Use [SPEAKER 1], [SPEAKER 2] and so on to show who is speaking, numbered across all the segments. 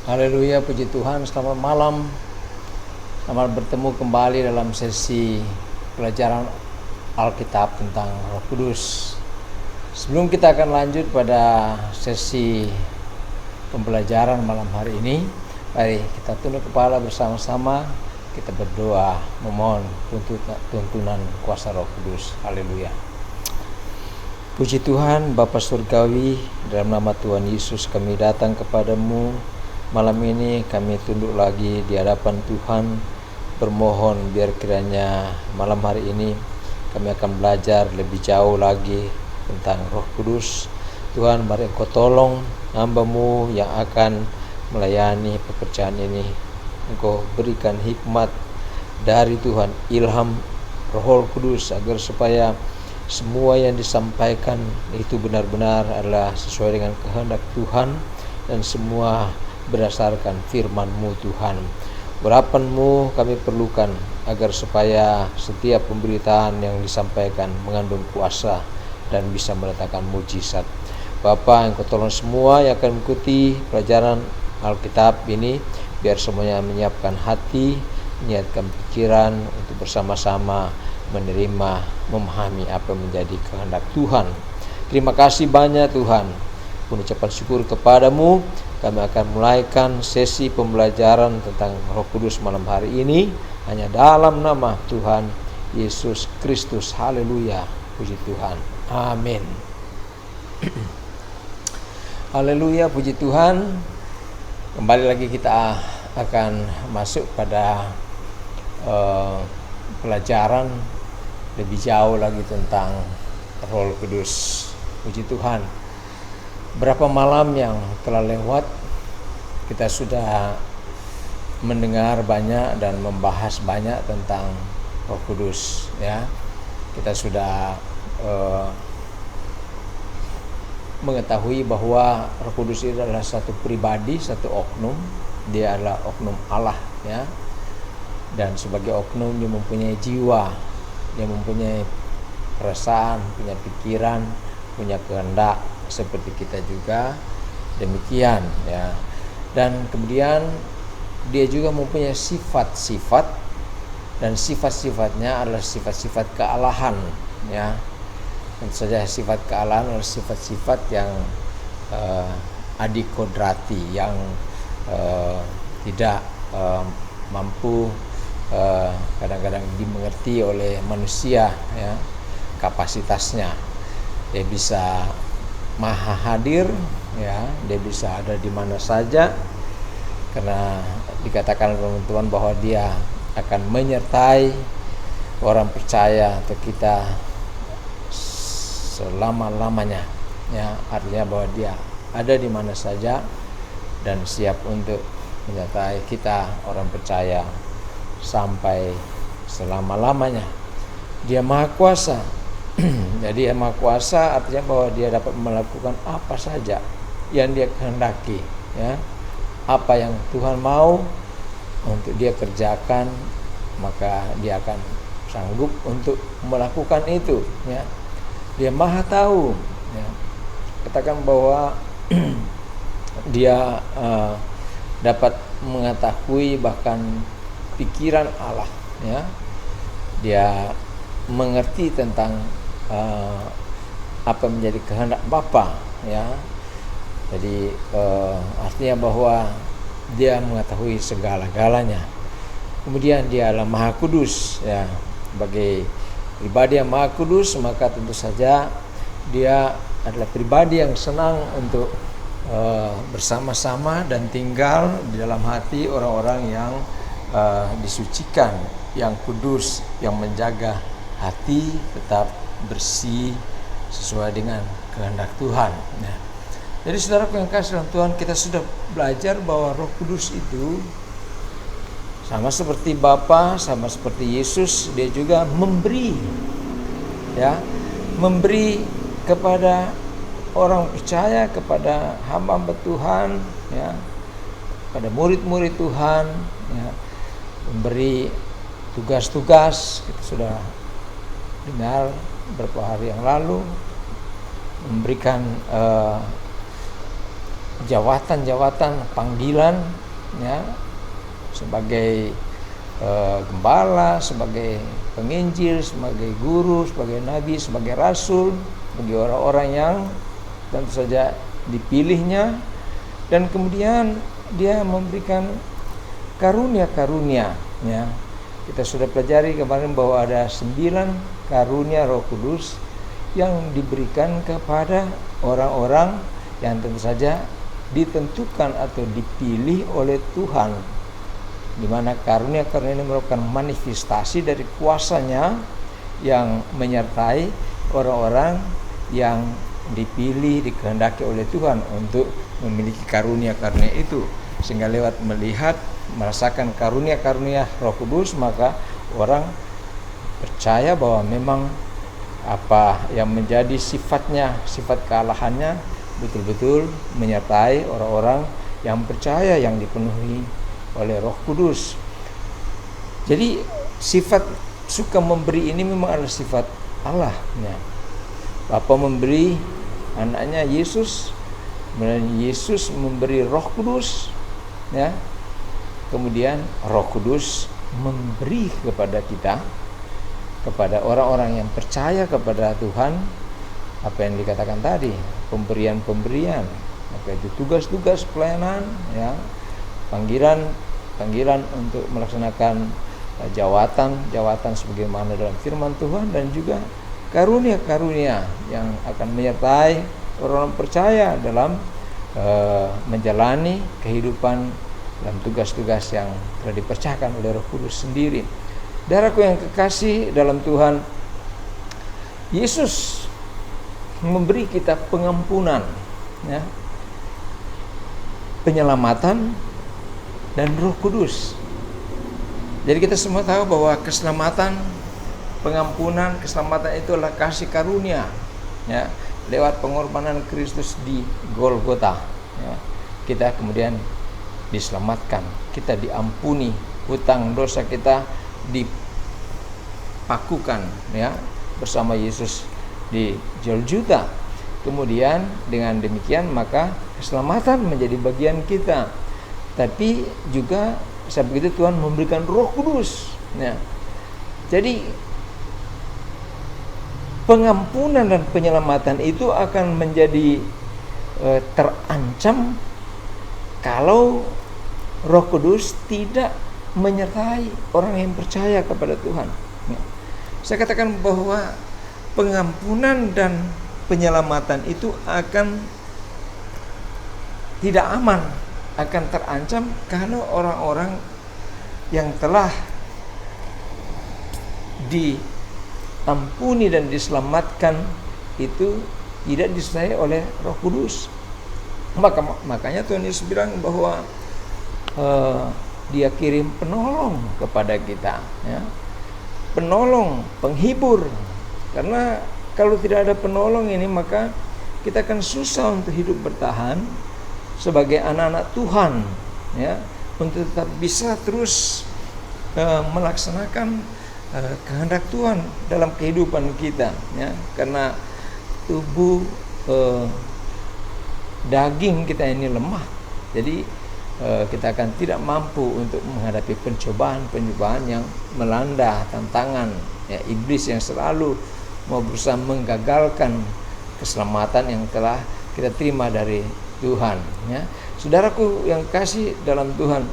[SPEAKER 1] Haleluya, puji Tuhan, selamat malam. Selamat bertemu kembali dalam sesi pelajaran Alkitab tentang Roh Kudus. Sebelum kita akan lanjut pada sesi pembelajaran malam hari ini, mari kita tunduk kepala bersama-sama, kita berdoa memohon tuntunan kuasa Roh Kudus. Haleluya. Puji Tuhan, Bapa Surgawi, dalam nama Tuhan Yesus kami datang kepadamu. Malam ini kami tunduk lagi di hadapan Tuhan, bermohon biar kiranya malam hari ini kami akan belajar lebih jauh lagi tentang Roh Kudus. Tuhan, mari Engkau tolong hamba-Mu yang akan melayani pekerjaan ini. Engkau berikan hikmat dari Tuhan, ilham Roh Kudus, agar supaya semua yang disampaikan itu benar-benar adalah sesuai dengan kehendak Tuhan dan semua berdasarkan firman-Mu Tuhan. Urapan-Mu kami perlukan agar supaya setiap pemberitaan yang disampaikan mengandung kuasa dan bisa mendatangkan mujizat. Bapa, Engkau tolong semua yang akan mengikuti pelajaran Alkitab ini, biar semuanya menyiapkan hati, menyiapkan pikiran untuk bersama-sama menerima, memahami apa yang menjadi kehendak Tuhan. Terima kasih banyak Tuhan. Ucapan syukur kepadamu. Kami akan mulaikan sesi pembelajaran tentang Roh Kudus malam hari ini hanya dalam nama Tuhan Yesus Kristus. Haleluya, puji Tuhan, amin. Haleluya, puji Tuhan. Kembali lagi kita akan masuk pada pelajaran lebih jauh lagi tentang Roh Kudus. Puji Tuhan. Berapa malam yang telah lewat kita sudah mendengar banyak dan membahas banyak tentang Roh Kudus, ya. Kita sudah mengetahui bahwa Roh Kudus itu adalah satu pribadi, satu oknum. Dia adalah oknum Allah, ya. Dan sebagai oknum dia mempunyai jiwa, dia mempunyai perasaan, punya pikiran, punya kehendak seperti kita juga demikian, ya. Dan kemudian dia juga mempunyai sifat-sifat, dan sifat-sifatnya adalah sifat-sifat kealahan, ya. Tentu saja sifat kealahan adalah sifat-sifat yang adikodrati, yang tidak mampu kadang-kadang dimengerti oleh manusia, ya, kapasitasnya. Dia bisa maha hadir, ya, dia bisa ada di mana saja, karena dikatakan oleh Tuhan bahwa dia akan menyertai orang percaya atau kita selama-lamanya, ya. Artinya bahwa dia ada di mana saja dan siap untuk menyertai kita orang percaya sampai selama-lamanya. Dia maha kuasa. Jadi yang maha kuasa artinya bahwa dia dapat melakukan apa saja yang dia kehendaki, ya. Apa yang Tuhan mau untuk dia kerjakan, maka dia akan sanggup untuk melakukan itu, ya. Dia maha tahu, ya. Katakan bahwa dia dapat mengetahui bahkan pikiran Allah, ya. Dia mengerti tentang apa menjadi kehendak Bapa, ya. Jadi artinya bahwa dia mengetahui segala-galanya. Kemudian dia adalah Maha Kudus, ya. Sebagai pribadi yang Maha Kudus, maka tentu saja dia adalah pribadi yang senang untuk bersama-sama dan tinggal di dalam hati orang-orang yang disucikan, yang kudus, yang menjaga hati tetap bersih sesuai dengan kehendak Tuhan. Nah, jadi saudaraku yang kasih dalam Tuhan, kita sudah belajar bahwa Roh Kudus itu sama seperti Bapa, sama seperti Yesus, dia juga memberi, ya, memberi kepada orang percaya, kepada hamba-hamba Tuhan, ya, pada murid-murid Tuhan, ya, memberi tugas-tugas. Kita sudah dengar beberapa hari yang lalu, memberikan jawatan-jawatan panggilan, ya, sebagai gembala, sebagai penginjil, sebagai guru, sebagai nabi, sebagai rasul bagi orang-orang yang tentu saja dipilihnya. Dan kemudian dia memberikan karunia-karunia, ya. Kita sudah pelajari kemarin bahwa ada 9 karunia Roh Kudus yang diberikan kepada orang-orang yang tentu saja ditentukan atau dipilih oleh Tuhan, di mana karunia-karunia ini merupakan manifestasi dari kuasanya yang menyertai orang-orang yang dipilih, dikehendaki oleh Tuhan untuk memiliki karunia-karunia itu. Sehingga lewat melihat, merasakan karunia-karunia Roh Kudus, maka orang percaya bahwa memang apa yang menjadi sifatnya, sifat kealahannya betul-betul menyertai orang-orang yang percaya, yang dipenuhi oleh Roh Kudus. Jadi sifat suka memberi ini memang adalah sifat Allah, ya. Bapa memberi anaknya Yesus, kemudian Yesus memberi Roh Kudus, ya. Kemudian Roh Kudus memberi kepada kita, kepada orang-orang yang percaya kepada Tuhan, apa yang dikatakan tadi, pemberian-pemberian, apa itu tugas-tugas pelayanan, ya, panggilan untuk melaksanakan jawatan sebagaimana dalam firman Tuhan, dan juga karunia-karunia yang akan menyertai orang-orang percaya dalam menjalani kehidupan dalam tugas-tugas yang telah dipercayakan oleh Roh Kudus sendiri. Saudaraku yang kekasih dalam Tuhan, Yesus memberi kita pengampunan, ya, penyelamatan, dan Roh Kudus. Jadi kita semua tahu bahwa keselamatan, pengampunan, keselamatan itu adalah kasih karunia, ya, lewat pengorbanan Kristus di Golgota, ya. Kita kemudian diselamatkan, kita diampuni, hutang dosa kita dipakukan, ya, bersama Yesus di Golgota. Kemudian dengan demikian maka keselamatan menjadi bagian kita. Tapi juga saat begitu Tuhan memberikan Roh Kudus, ya. Jadi pengampunan dan penyelamatan itu akan menjadi terancam kalau Roh Kudus tidak menyertai orang yang percaya kepada Tuhan, ya. Saya katakan bahwa pengampunan dan penyelamatan itu akan tidak aman, akan terancam kalau orang-orang yang telah diampuni dan diselamatkan itu tidak disertai oleh Roh Kudus. Makanya Tuhan Yesus bilang bahwa Dia kirim penolong kepada kita, ya. Penolong, penghibur. Karena kalau tidak ada penolong ini, maka kita akan susah untuk hidup bertahan sebagai anak-anak Tuhan, ya, untuk tetap bisa terus melaksanakan kehendak Tuhan dalam kehidupan kita, ya. Karena tubuh daging kita ini lemah, jadi kita akan tidak mampu untuk menghadapi pencobaan-pencobaan yang melanda, tantangan, ya, iblis yang selalu mau berusaha menggagalkan keselamatan yang telah kita terima dari Tuhan, ya. Saudaraku yang kasih dalam Tuhan,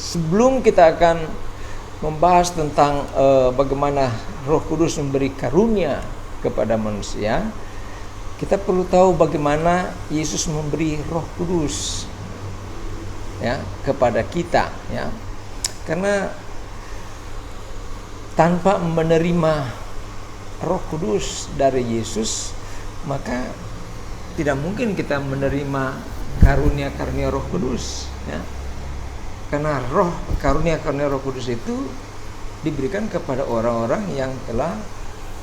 [SPEAKER 1] sebelum kita akan membahas tentang bagaimana Roh Kudus memberi karunia kepada manusia, kita perlu tahu bagaimana Yesus memberi Roh Kudus, ya, kepada kita, ya. Karena tanpa menerima Roh Kudus dari Yesus, maka tidak mungkin kita menerima karunia-karunia Roh Kudus, ya. Karena karunia-karunia Roh Kudus itu diberikan kepada orang-orang yang telah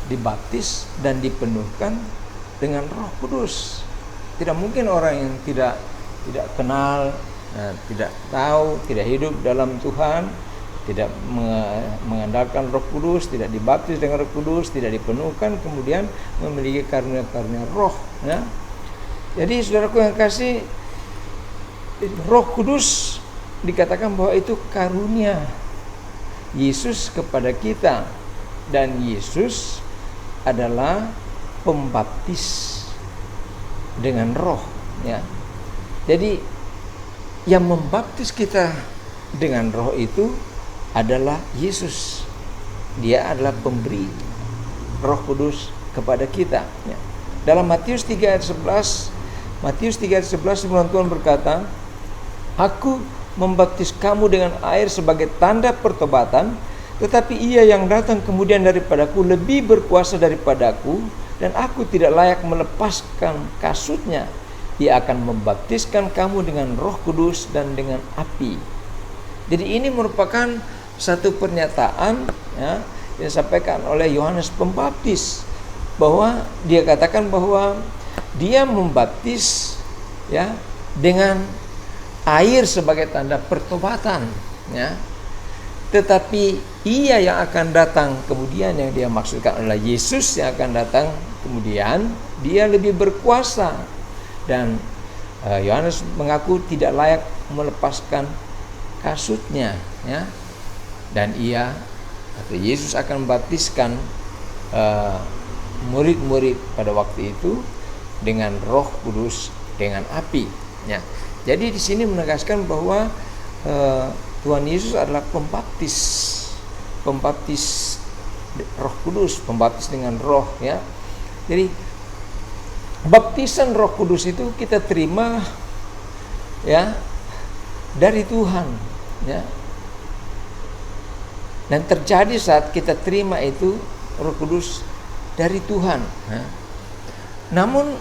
[SPEAKER 1] dibaptis dan dipenuhkan dengan Roh Kudus. Tidak mungkin orang yang tidak kenal, tidak tahu, tidak hidup dalam Tuhan, tidak mengandalkan Roh Kudus, tidak dibaptis dengan Roh Kudus, tidak dipenuhkan, kemudian memiliki karunia-karunia Roh, ya. Jadi saudaraku yang kasih, Roh Kudus dikatakan bahwa itu karunia Yesus kepada kita, dan Yesus adalah pembaptis dengan roh, ya. Jadi yang membaptis kita dengan roh itu adalah Yesus. Dia adalah pemberi Roh Kudus kepada kita, ya. Dalam Matius 3 ayat 11, firman Tuhan berkata, "Aku membaptis kamu dengan air sebagai tanda pertobatan, tetapi Ia yang datang kemudian daripadaku lebih berkuasa daripadaku, dan aku tidak layak melepaskan kasutnya. Ia akan membaptiskan kamu dengan Roh Kudus dan dengan api." Jadi ini merupakan satu pernyataan, ya, yang disampaikan oleh Yohanes Pembaptis, bahwa dia katakan bahwa dia membaptis, ya, dengan air sebagai tanda pertobatan, ya. Tetapi Ia yang akan datang kemudian, yang dia maksudkan adalah Yesus yang akan datang kemudian, dia lebih berkuasa, dan Yohanes mengaku tidak layak melepaskan kasutnya, ya. Dan ia atau Yesus akan membaptiskan murid-murid pada waktu itu dengan Roh Kudus, dengan api, ya. Jadi di sini menegaskan bahwa Tuhan Yesus adalah pembaptis Roh Kudus, pembaptis dengan roh, ya. Jadi baptisan Roh Kudus itu kita terima, ya, dari Tuhan, ya. Dan terjadi saat kita terima itu Roh Kudus dari Tuhan, ya. Namun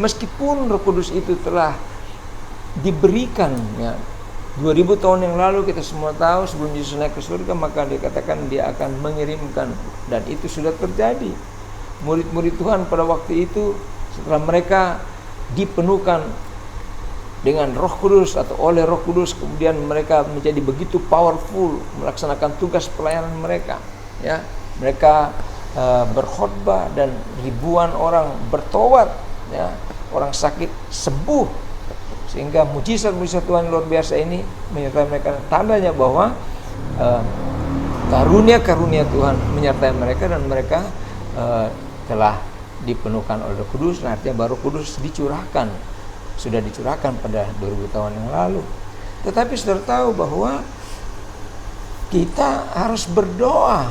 [SPEAKER 1] meskipun Roh Kudus itu telah diberikan, ya, 2000 tahun yang lalu, kita semua tahu sebelum Yesus naik ke surga, maka dikatakan dia akan mengirimkan, dan itu sudah terjadi. Murid-murid Tuhan pada waktu itu, setelah mereka dipenuhkan dengan Roh Kudus atau oleh Roh Kudus, kemudian mereka menjadi begitu powerful melaksanakan tugas pelayanan mereka, ya. Mereka berkhotbah dan ribuan orang bertobat, ya. Orang sakit sembuh, sehingga mujizat-mujizat Tuhan luar biasa ini menyertai mereka. Tandanya bahwa karunia-karunia Tuhan menyertai mereka, dan mereka telah dipenuhkan oleh Roh Kudus. Nah, artinya baru Kudus dicurahkan, sudah dicurahkan pada 2000 tahun yang lalu. Tetapi saudara tahu bahwa kita harus berdoa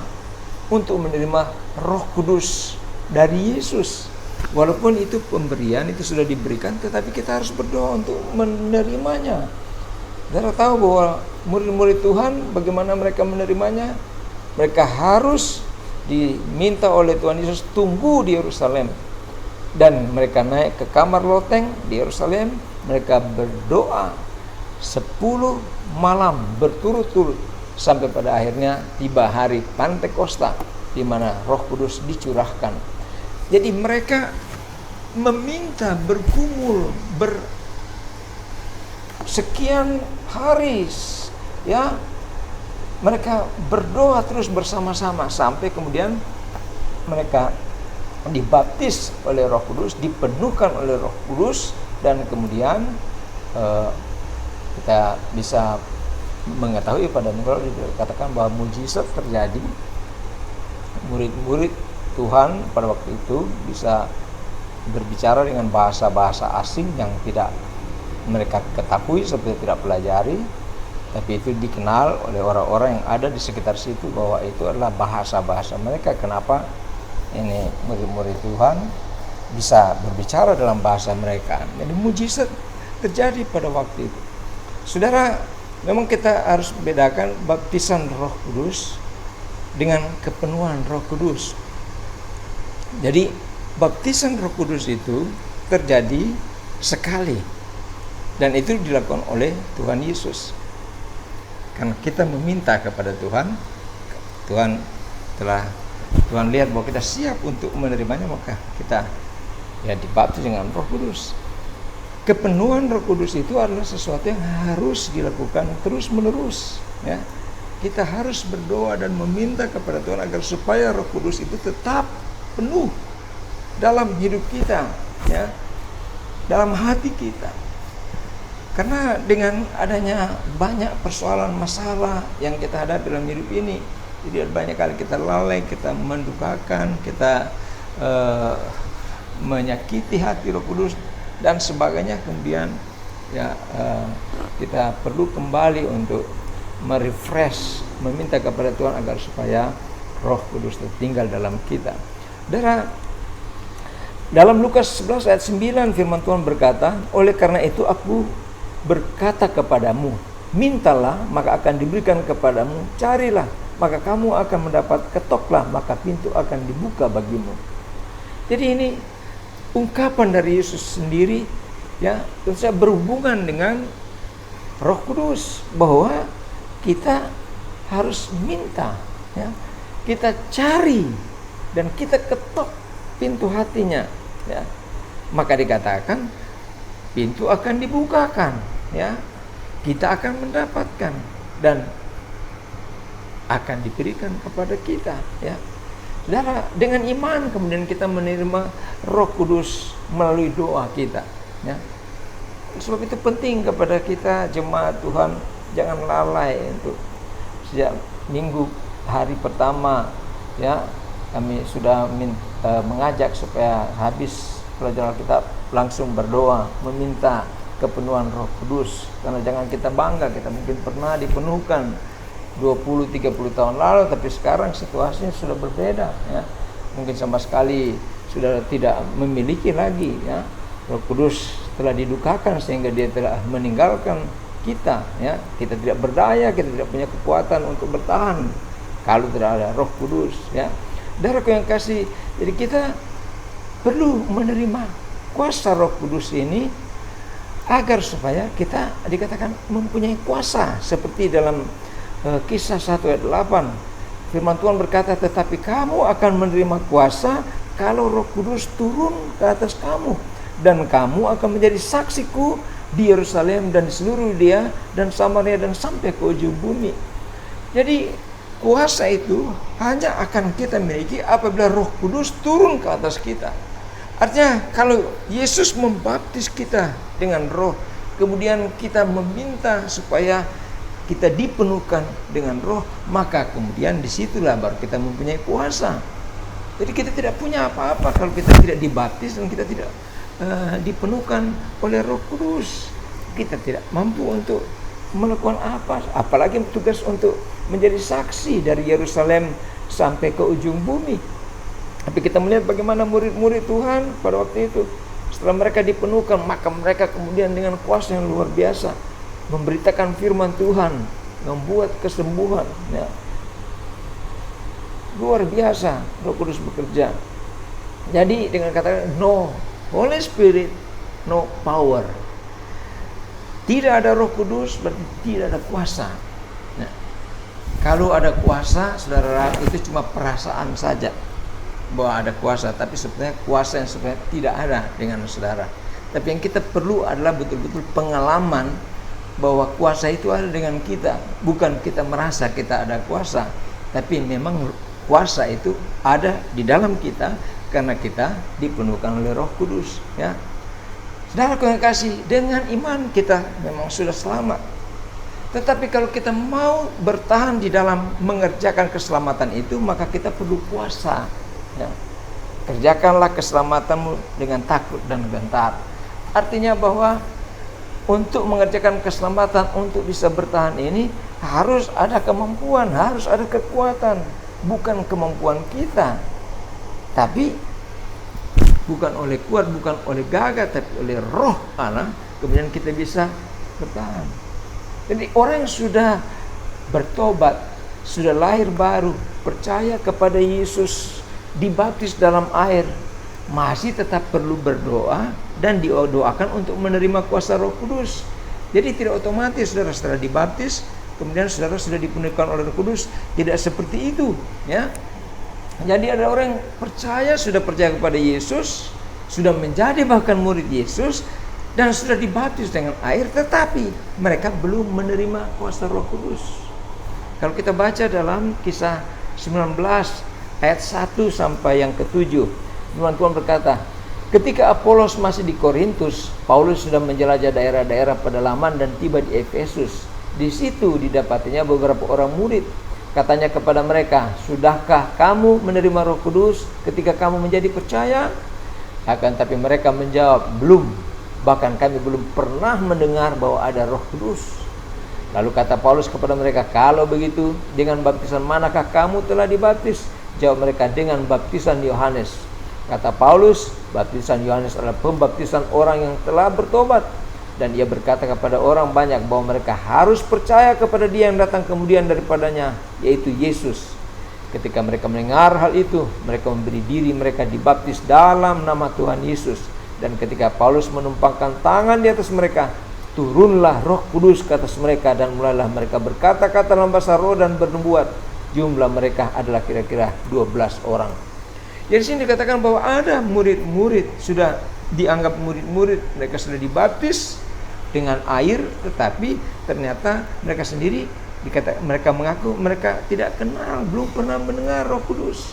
[SPEAKER 1] untuk menerima Roh Kudus dari Yesus. Walaupun itu pemberian, itu sudah diberikan, tetapi kita harus berdoa untuk menerimanya. Saudara tahu bahwa murid-murid Tuhan, bagaimana mereka menerimanya? Mereka harus diminta oleh Tuhan Yesus tunggu di Yerusalem, dan mereka naik ke kamar loteng di Yerusalem. Mereka berdoa 10 malam berturut-turut sampai pada akhirnya tiba hari Pantekosta, di mana Roh Kudus dicurahkan. Jadi mereka meminta, bergumul bersekian hari, ya. Mereka berdoa terus bersama-sama sampai kemudian mereka dibaptis oleh Roh Kudus, dipenuhkan oleh Roh Kudus, dan kemudian kita bisa mengetahui pada minggu dikatakan bahwa mujizat terjadi. Murid-murid Tuhan pada waktu itu bisa berbicara dengan bahasa-bahasa asing yang tidak mereka ketahui, seperti tidak pelajari, tapi itu dikenal oleh orang-orang yang ada di sekitar situ bahwa itu adalah bahasa-bahasa mereka. Kenapa ini murid-murid Tuhan bisa berbicara dalam bahasa mereka? Jadi mujizat terjadi pada waktu itu. Saudara, memang kita harus bedakan baptisan Roh Kudus dengan kepenuhan Roh Kudus. Jadi baptisan Roh Kudus itu terjadi sekali, dan itu dilakukan oleh Tuhan Yesus. Karena kita meminta kepada Tuhan, Tuhan lihat bahwa kita siap untuk menerimanya, maka kita dibaptis dengan Roh Kudus. Kepenuhan Roh Kudus itu adalah sesuatu yang harus dilakukan terus-menerus, ya. Kita harus berdoa dan meminta kepada Tuhan agar supaya Roh Kudus itu tetap penuh dalam hidup kita, ya, dalam hati kita. Karena dengan adanya banyak persoalan masalah yang kita hadapi dalam hidup ini, jadi banyak kali kita lalai, kita mendukakan, kita menyakiti hati Roh Kudus dan sebagainya. Kemudian kita perlu kembali untuk merefresh, meminta kepada Tuhan agar supaya Roh Kudus tertinggal dalam kita. Dalam Lukas 11 ayat 9 firman Tuhan berkata, oleh karena itu aku berkata kepadamu, mintalah maka akan diberikan kepadamu, carilah maka kamu akan mendapat, ketoklah maka pintu akan dibuka bagimu. Jadi ini ungkapan dari Yesus sendiri, ya, tentu saja berhubungan dengan Roh Kudus, bahwa kita harus minta, ya, kita cari dan kita ketok pintu hatinya, ya. Maka dikatakan pintu akan dibukakan, ya. Kita akan mendapatkan dan akan diberikan kepada kita, ya. Saudara, dengan iman kemudian kita menerima Roh Kudus melalui doa kita, ya. Sebab itu penting kepada kita jemaat Tuhan, jangan lalai untuk sejak minggu hari pertama, ya, kami sudah mengajak supaya habis pelajaran Alkitab langsung berdoa meminta kepenuhan Roh Kudus. Karena jangan kita bangga, kita mungkin pernah dipenuhkan 20-30 tahun lalu, tapi sekarang situasinya sudah berbeda, ya. Mungkin sama sekali sudah tidak memiliki lagi, ya. Roh Kudus telah didukakan sehingga dia telah meninggalkan kita, ya. Kita tidak berdaya, kita tidak punya kekuatan untuk bertahan kalau tidak ada Roh Kudus, ya. Saudaraku yang kasih, jadi kita perlu menerima kuasa Roh Kudus ini agar supaya kita dikatakan mempunyai kuasa, seperti dalam Kisah 1 ayat 8 firman Tuhan berkata, tetapi kamu akan menerima kuasa kalau Roh Kudus turun ke atas kamu, dan kamu akan menjadi saksiku di Yerusalem dan di seluruh Yudea dan Samaria dan sampai ke ujung bumi. Jadi kuasa itu hanya akan kita miliki apabila Roh Kudus turun ke atas kita. Artinya kalau Yesus membaptis kita dengan Roh, kemudian kita meminta supaya kita dipenuhkan dengan Roh, maka kemudian disitulah baru kita mempunyai kuasa. Jadi kita tidak punya apa-apa kalau kita tidak dibaptis dan kita tidak dipenuhkan oleh Roh Kudus. Kita tidak mampu untuk melakukan apa, apalagi tugas untuk menjadi saksi dari Yerusalem sampai ke ujung bumi. Tapi kita melihat bagaimana murid-murid Tuhan pada waktu itu, setelah mereka dipenuhkan, maka mereka kemudian dengan kuasa yang luar biasa memberitakan firman Tuhan, membuat kesembuhan, ya. Luar biasa Roh Kudus bekerja. Jadi dengan kata no Holy Spirit, no power. Tidak ada Roh Kudus berarti tidak ada kuasa. Nah, kalau ada kuasa, saudara, itu cuma perasaan saja bahwa ada kuasa, tapi sebenarnya kuasa yang sebenarnya tidak ada dengan saudara. Tapi yang kita perlu adalah betul-betul pengalaman bahwa kuasa itu ada dengan kita. Bukan kita merasa kita ada kuasa, tapi memang kuasa itu ada di dalam kita karena kita dipenuhkan oleh Roh Kudus, ya. Saudaraku yang kasih, dengan iman kita memang sudah selamat. Tetapi kalau kita mau bertahan di dalam mengerjakan keselamatan itu, maka kita perlu kuasa, ya. Kerjakanlah keselamatanmu dengan takut dan gentar. Artinya bahwa untuk mengerjakan keselamatan, untuk bisa bertahan ini harus ada kemampuan, harus ada kekuatan. Bukan kemampuan kita, tapi bukan oleh kuat, bukan oleh gagah, tapi oleh Roh Allah, kemudian kita bisa bertahan. Jadi orang yang sudah bertobat, sudah lahir baru, percaya kepada Yesus, dibaptis dalam air, masih tetap perlu berdoa dan didoakan untuk menerima kuasa Roh Kudus. Jadi tidak otomatis saudara setelah dibaptis kemudian saudara sudah dipenuhkan oleh Roh Kudus, tidak seperti itu, ya. Jadi ada orang yang sudah percaya kepada Yesus, sudah menjadi bahkan murid Yesus dan sudah dibaptis dengan air, tetapi mereka belum menerima kuasa Roh Kudus. Kalau kita baca dalam Kisah 19 ayat 1 sampai yang ke-7, firman Tuhan berkata, Ketika Apolos masih di Korintus, Paulus sudah menjelajah daerah-daerah pedalaman dan tiba di Efesus. Di situ didapatinya beberapa orang murid. Katanya kepada mereka, "Sudahkah kamu menerima Roh Kudus ketika kamu menjadi percaya?" Akan tapi mereka menjawab, "Belum. Bahkan kami belum pernah mendengar bahwa ada Roh Kudus." Lalu kata Paulus kepada mereka, "Kalau begitu, dengan baptisan manakah kamu telah dibaptis?" Jawab mereka, "Dengan baptisan Yohanes." Kata Paulus, baptisan Yohanes adalah pembaptisan orang yang telah bertobat. Dan ia berkata kepada orang banyak bahwa mereka harus percaya kepada Dia yang datang kemudian daripadanya, yaitu Yesus. Ketika mereka mendengar hal itu, mereka memberi diri mereka dibaptis dalam nama Tuhan Yesus. Dan ketika Paulus menumpangkan tangan di atas mereka, turunlah Roh Kudus ke atas mereka, dan mulailah mereka berkata-kata dalam bahasa roh dan bernubuat. Jumlah mereka adalah kira-kira 12 orang. Jadi di sini dikatakan bahwa ada murid-murid, sudah dianggap murid-murid, mereka sudah dibaptis dengan air, tetapi ternyata mereka sendiri mereka mengaku mereka tidak kenal, belum pernah mendengar Roh Kudus.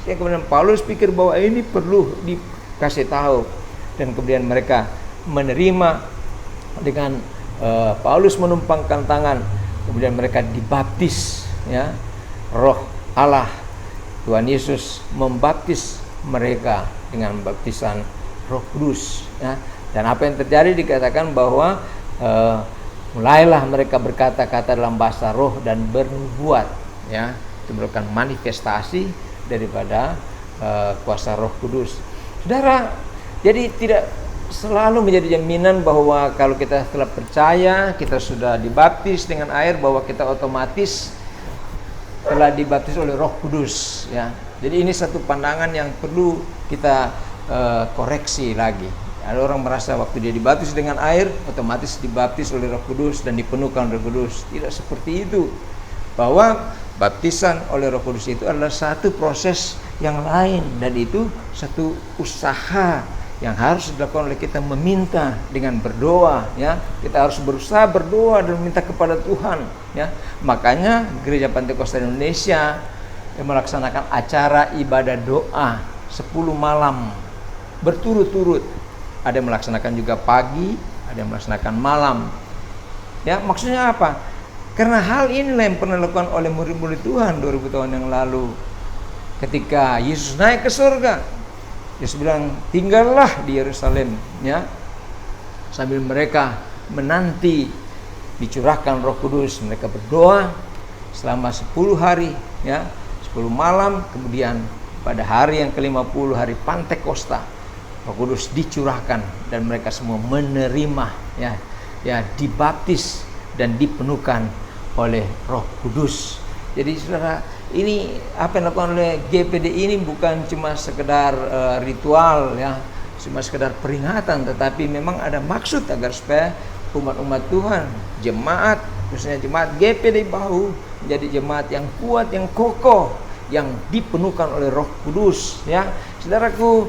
[SPEAKER 1] Sehingga kemudian Paulus pikir bahwa ini perlu dikasih tahu, dan kemudian mereka menerima dengan Paulus menumpangkan tangan, kemudian mereka dibaptis, ya. Roh Allah Tuhan Yesus membaptis mereka dengan baptisan Roh Kudus, ya. Dan apa yang terjadi dikatakan bahwa mulailah mereka berkata-kata dalam bahasa roh dan bernubuat, ya. Itu merupakan manifestasi daripada kuasa Roh Kudus. Saudara, jadi tidak selalu menjadi jaminan bahwa kalau kita telah percaya, kita sudah dibaptis dengan air, bahwa kita otomatis telah dibaptis oleh Roh Kudus, ya. Jadi ini satu pandangan yang perlu kita koreksi lagi. Ada orang merasa waktu dia dibaptis dengan air otomatis dibaptis oleh Roh Kudus dan dipenuhkan Roh Kudus. Tidak seperti itu. Bahwa baptisan oleh Roh Kudus itu adalah satu proses yang lain, dan itu satu usaha yang harus dilakukan oleh kita, meminta dengan berdoa, ya. Kita harus berusaha berdoa dan meminta kepada Tuhan, ya. Makanya Gereja Pentakosta Indonesia melaksanakan acara ibadah doa 10 malam berturut-turut. Ada yang melaksanakan juga pagi, ada yang melaksanakan malam. Ya, maksudnya apa? Karena hal inilah yang pernah dilakukan oleh murid-murid Tuhan 2000 tahun yang lalu. Ketika Yesus naik ke surga, Yesus bilang, "Tinggallah di Yerusalem," ya. Sambil mereka menanti dicurahkan Roh Kudus, mereka berdoa selama 10 hari, ya, 10 malam. Kemudian pada hari yang ke-50, hari Pantekosta, Roh Kudus dicurahkan dan mereka semua menerima, ya, dibaptis dan dipenuhkan oleh Roh Kudus. Jadi saudara, ini apa yang dilakukan oleh GPD ini bukan cuma sekedar ritual, ya, cuma sekedar peringatan, tetapi memang ada maksud agar supaya umat-umat Tuhan, jemaat, khususnya jemaat GPD Bahu, menjadi jemaat yang kuat, yang kokoh, yang dipenuhkan oleh Roh Kudus, ya. Saudaraku,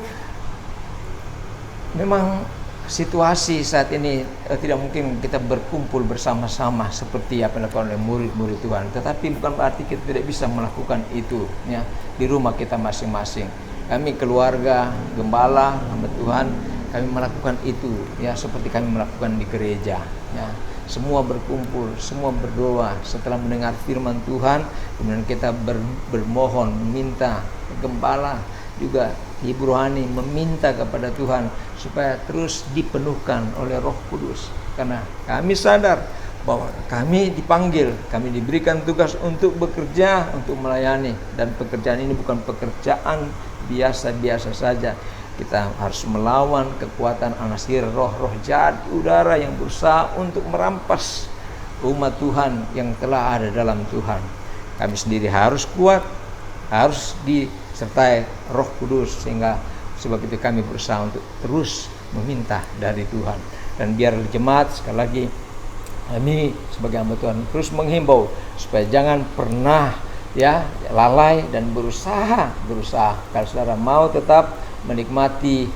[SPEAKER 1] memang situasi saat ini tidak mungkin kita berkumpul bersama-sama seperti apa yang dilakukan oleh murid-murid Tuhan, tetapi bukan berarti kita tidak bisa melakukan itu, ya, di rumah kita masing-masing. Kami keluarga gembala hamba Tuhan, kami melakukan itu, ya, seperti kami melakukan di gereja, ya. Semua berkumpul, semua berdoa setelah mendengar firman Tuhan, kemudian kita bermohon, meminta gembala juga ibu rohani meminta kepada Tuhan supaya terus dipenuhkan oleh Roh Kudus, karena kami sadar bahwa kami dipanggil, kami diberikan tugas untuk bekerja, untuk melayani, dan pekerjaan ini bukan pekerjaan biasa-biasa saja. Kita harus melawan kekuatan anasir, roh-roh jahat di udara yang berusaha untuk merampas umat Tuhan yang telah ada dalam Tuhan. Kami sendiri harus kuat, harus disertai Roh Kudus, sehingga sebab itu kami berusaha untuk terus meminta dari Tuhan. Dan biar jemaat, sekali lagi kami sebagai hamba Tuhan terus menghimbau supaya jangan pernah, ya, lalai dan berusaha. Kalau saudara mau tetap menikmati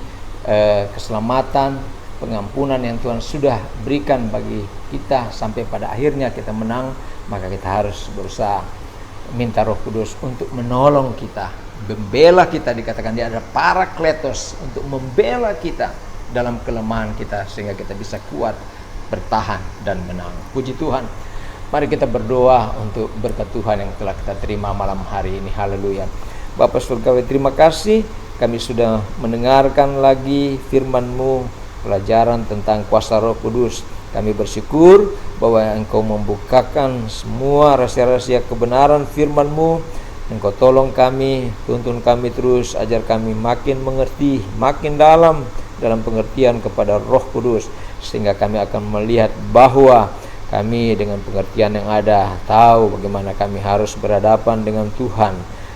[SPEAKER 1] keselamatan, pengampunan yang Tuhan sudah berikan bagi kita sampai pada akhirnya kita menang, maka kita harus berusaha minta Roh Kudus untuk menolong kita membela kita, dikatakan dia ada parakletos untuk membela kita dalam kelemahan kita sehingga kita bisa kuat, bertahan dan menang. Puji Tuhan. Mari kita berdoa untuk berkat Tuhan yang telah kita terima malam hari ini. Haleluya. Bapa Surgawi, terima kasih kami sudah mendengarkan lagi firman-Mu, pelajaran tentang kuasa Roh Kudus. Kami bersyukur bahwa Engkau membukakan semua rahasia-rahasia kebenaran firman-Mu. Engkau tolong kami, tuntun kami terus, ajar kami makin mengerti, makin dalam pengertian kepada Roh Kudus, sehingga kami akan melihat bahwa kami dengan pengertian yang ada tahu bagaimana kami harus berhadapan dengan Tuhan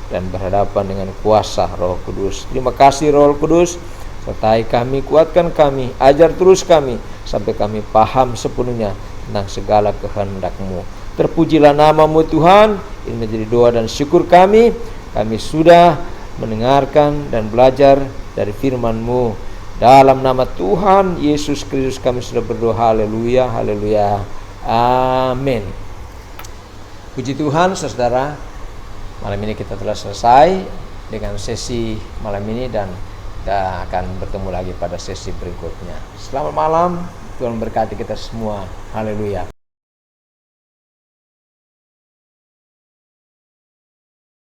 [SPEAKER 1] dan berhadapan dengan kuasa Roh Kudus. Terima kasih Roh Kudus, sertai kami, kuatkan kami, ajar terus kami sampai kami paham sepenuhnya tentang segala kehendak-Mu. Terpujilah nama-Mu Tuhan. Ini menjadi doa dan syukur kami. Kami sudah mendengarkan dan belajar dari firman-Mu. Dalam nama Tuhan Yesus Kristus kami sudah berdoa. Haleluya, haleluya, amin. Puji Tuhan, saudara. Malam ini kita telah selesai dengan sesi malam ini dan kita akan bertemu lagi pada sesi berikutnya. Selamat malam. Tuhan berkati kita semua. Haleluya.